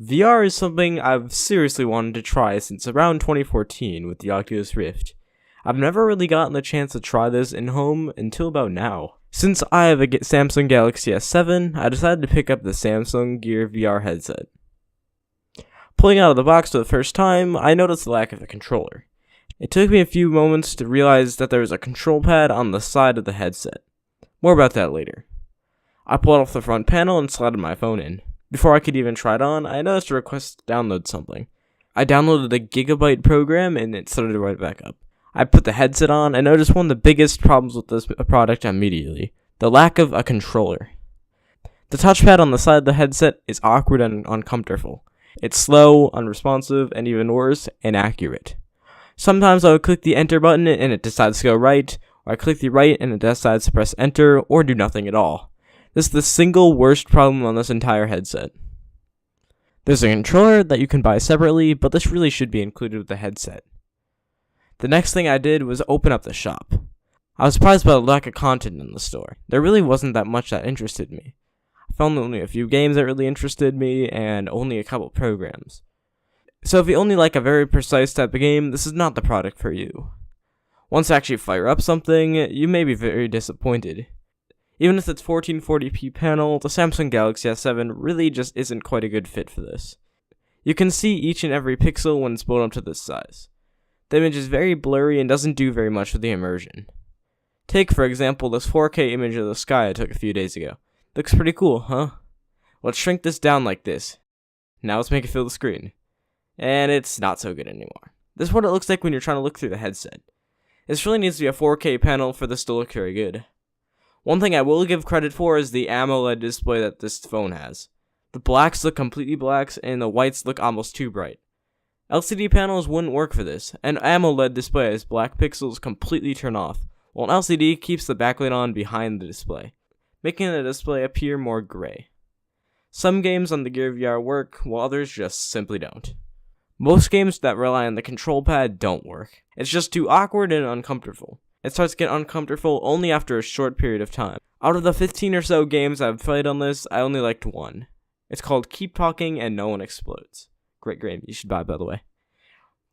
VR is something I've seriously wanted to try since around 2014 with the Oculus Rift. I've never really gotten the chance to try this in home until about now. Since I have a Samsung Galaxy S7, I decided to pick up the Samsung Gear VR headset. Pulling out of the box for the first time, I noticed the lack of a controller. It took me a few moments to realize that there was a control pad on the side of the headset. More about that later. I pulled off the front panel and slotted my phone in. Before I could even try it on, I noticed a request to download something. I downloaded the Gigabyte program and it started right back up. I put the headset on and noticed one of the biggest problems with this product immediately: the lack of a controller. The touchpad on the side of the headset is awkward and uncomfortable. It's slow, unresponsive, and even worse, inaccurate. Sometimes I would click the enter button and it decides to go right, or I click the right and it decides to press enter or do nothing at all. This is the single worst problem on this entire headset. There's a controller that you can buy separately, but this really should be included with the headset. The next thing I did was open up the shop. I was surprised by the lack of content in the store. There really wasn't that much that interested me. I found only a few games that really interested me, and only a couple programs. So if you only like a very precise type of game, this is not the product for you. Once you actually fire up something, you may be very disappointed. Even with its 1440p panel, the Samsung Galaxy S7 really just isn't quite a good fit for this. You can see each and every pixel when it's blown up to this size. The image is very blurry and doesn't do very much with the immersion. Take, for example, this 4K image of the sky I took a few days ago. Looks pretty cool, huh? Let's shrink this down like this. Now let's make it fill the screen. And it's not so good anymore. This is what it looks like when you're trying to look through the headset. This really needs to be a 4K panel for this to look very good. One thing I will give credit for is the AMOLED display that this phone has. The blacks look completely blacks and the whites look almost too bright. LCD panels wouldn't work for this. An AMOLED display has black pixels completely turn off, while an LCD keeps the backlight on behind the display, making the display appear more gray. Some games on the Gear VR work, while others just simply don't. Most games that rely on the control pad don't work. It's just too awkward and uncomfortable. It starts to get uncomfortable only after a short period of time. Out of the 15 or so games I've played on this, I only liked one. It's called Keep Talking and No One Explodes. Great game, you should buy it, by the way.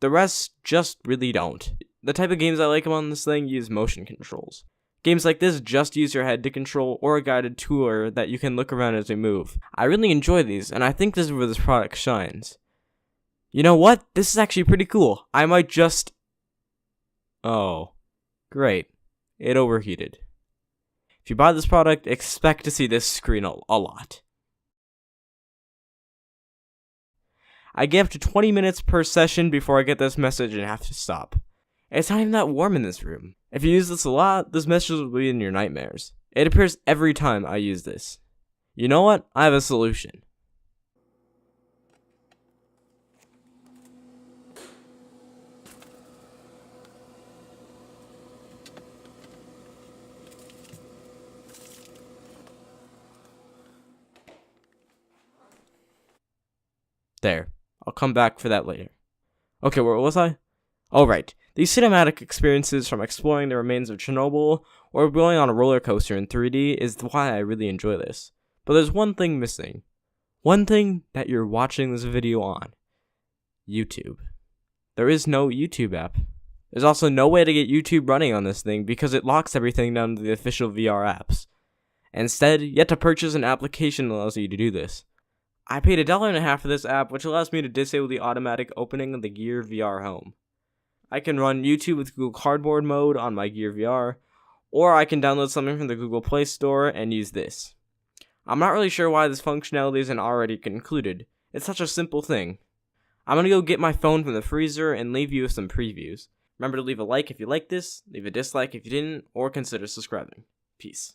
The rest just really don't. The type of games I like on this thing use motion controls. Games like this just use your head to control, or a guided tour that you can look around as you move. I really enjoy these, and I think this is where this product shines. You know what? This is actually pretty cool. I might just... Oh. Great. It overheated. If you buy this product, expect to see this screen a lot. I get up to 20 minutes per session before I get this message and have to stop. It's not even that warm in this room. If you use this a lot, this message will be in your nightmares. It appears every time I use this. You know what? I have a solution. There. I'll come back for that later. Okay, where was I? Oh, right. These cinematic experiences from exploring the remains of Chernobyl or going on a roller coaster in 3D is why I really enjoy this. But there's one thing missing. One thing that you're watching this video on. YouTube. There is no YouTube app. There's also no way to get YouTube running on this thing because it locks everything down to the official VR apps. Instead, you have to purchase an application that allows you to do this. I paid $1.50 for this app, which allows me to disable the automatic opening of the Gear VR Home. I can run YouTube with Google Cardboard mode on my Gear VR, or I can download something from the Google Play Store and use this. I'm not really sure why this functionality isn't already included. It's such a simple thing. I'm gonna go get my phone from the freezer and leave you with some previews. Remember to leave a like if you like this, leave a dislike if you didn't, or consider subscribing. Peace.